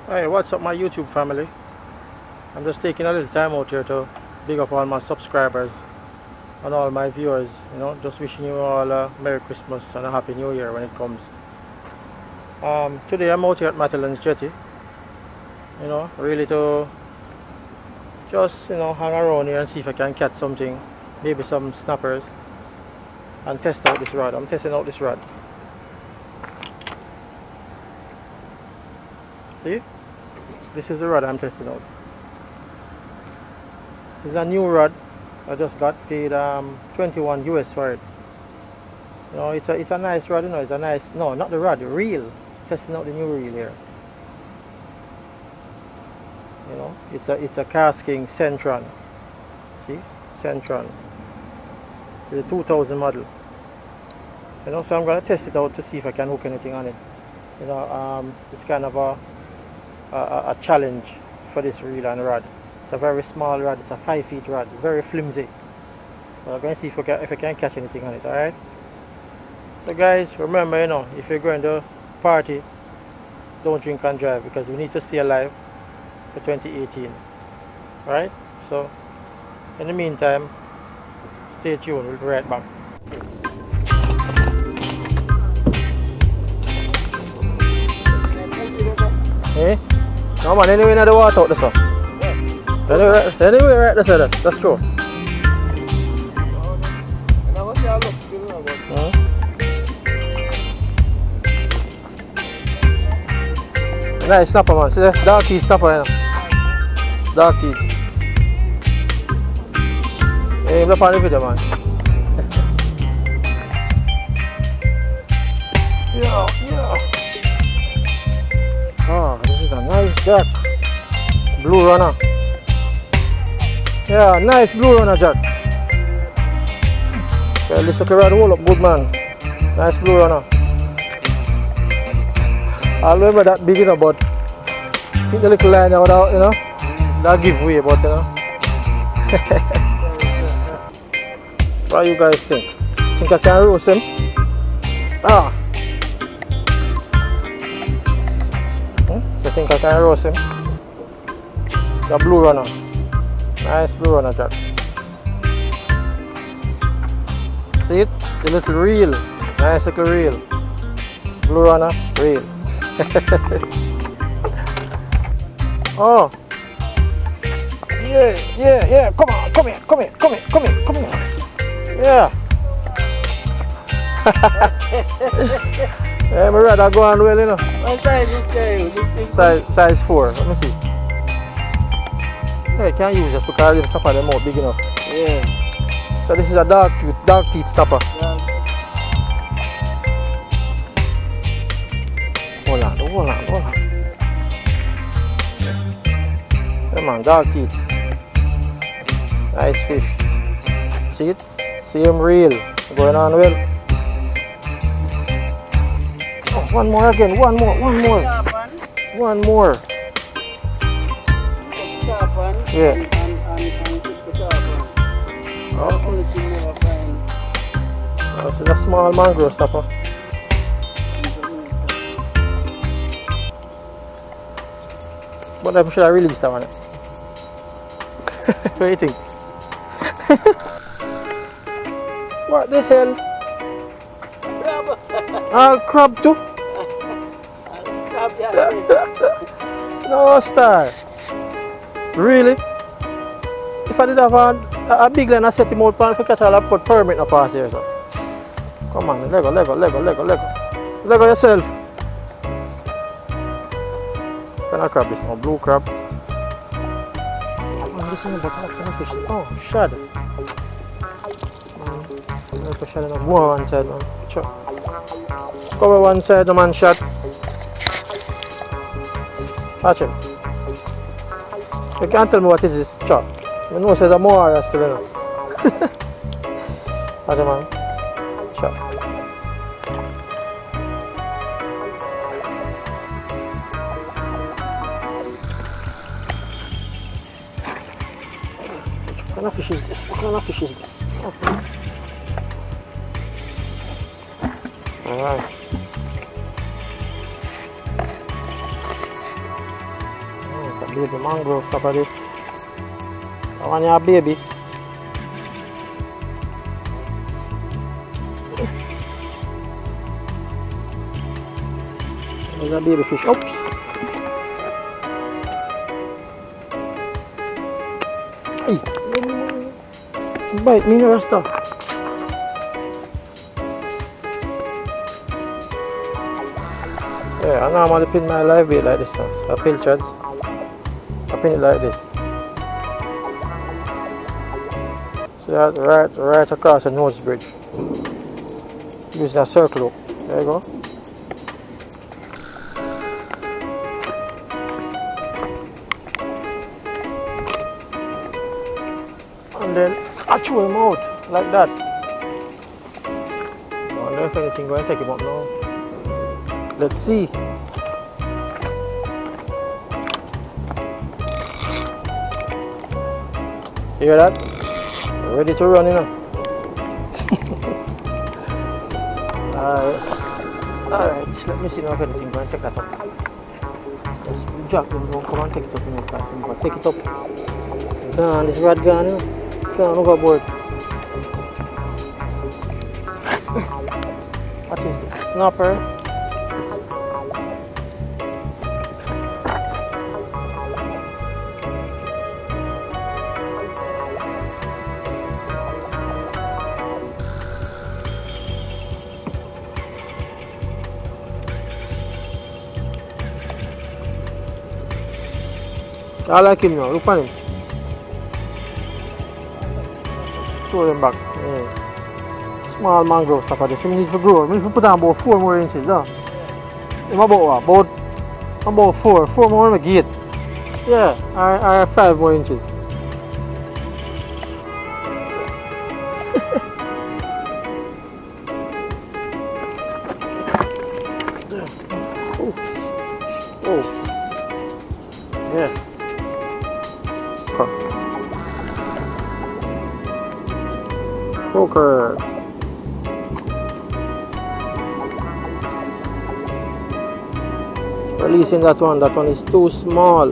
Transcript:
Hey, what's up my YouTube family? I'm just taking a little time out here to big up all my subscribers and all my viewers, you know, just wishing you all a Merry Christmas and a Happy New Year when it comes. Today I'm out here at Matterland's jetty, you know, really to just, you know, hang around here and see if I can catch something, maybe some snappers, and test out this rod. I'm testing out this rod. See? This is the rod I'm testing out. This is a new rod. I just got paid 21 US for it. You know, it's a nice rod, you know, it's a nice, no, not the rod, the reel. Testing out the new reel here. You know, it's a Kastking centron. See? Centron. It's a 2000 model. You know, so I'm gonna test it out to see if I can hook anything on it. You know, it's kind of a challenge for this reel and rod. It's a very small rod, it's a 5 feet rod, very flimsy. But I'm going to see if I can catch anything on it, alright? So guys, remember, you know, if you're going to party, don't drink and drive, because we need to stay alive for 2018. Alright? So, in the meantime, stay tuned, we'll be right back. Eh? No man, anyway in the water out this one. Anyway right this side, that's true. Nice snapper man, see the dark teeth snapper, you know. Dark teeth. Hey, look on the video man. Yeah. Oh, this is a nice jack. Blue runner. Yeah, nice blue runner jack. Okay, let's look around the whole up good man. Nice blue runner. I remember that big, you know, but I think the little line now, you know, that give way, but you know. What do you guys think? Think I can roast him? Ah. I think I can roast him. The blue runner. Nice blue runner jack. See it? The little reel. Nice little reel. Blue runner, reel. Oh. Yeah. Come here. Yeah. Yeah, my rod are going well, you know. What size is it? Size 4. Let me see. Yeah, you can't use just because the stopper them out big enough. Yeah. So this is a dark teeth stopper. Yeah. Hold on. Come on, dark teeth. Nice fish. See it? Same reel. Going on well. Oh, one more again. One more. Yeah. Oh, so that's a small mangrove stopper. But I should have released that one. What do you think? What the hell? Crab too? No star. Really? If I did have a big line, I set him out for catch all I put permit no pass here. So. Come on, Lego. Lego yourself. Can I crab this now? Blue crab. Oh, this is about fish. Oh, shad. Let's shad enough. More one side, man. Sure. Cover one side, the man shot. Watch him. You can't tell me what is this chop. You know, says a more still, you know. Watch him, man. Chop. What kind of fish is this? Okay. Alright. Baby mangrove, stop at this. I want your baby. There's a baby fish. Oops. Hey. Bite me in the stuff. Yeah, I normally pin my live bait like this now. I pilchard. I pin it like this. So that's right across the nose bridge. Using a circle hook. There you go. And then I chew him out like that. I wonder if anything going to take him up now. Let's see. Hear that? Ready to run, you know. Alright, let me see now if anything going to take that up. Just drop him down, come and take it up in the car. Take it up. Gone, this rod gone, you know. Gone overboard. What is this? Snapper. I like him now, look at him. Throw him back. Yeah. Small mangrove stuff like this. We need to grow. We need to put down about 4 more inches. Huh? About what? About 4 more on the gate. Yeah, or 5 more inches. Oh. Yeah. Poker. Releasing that one is too small.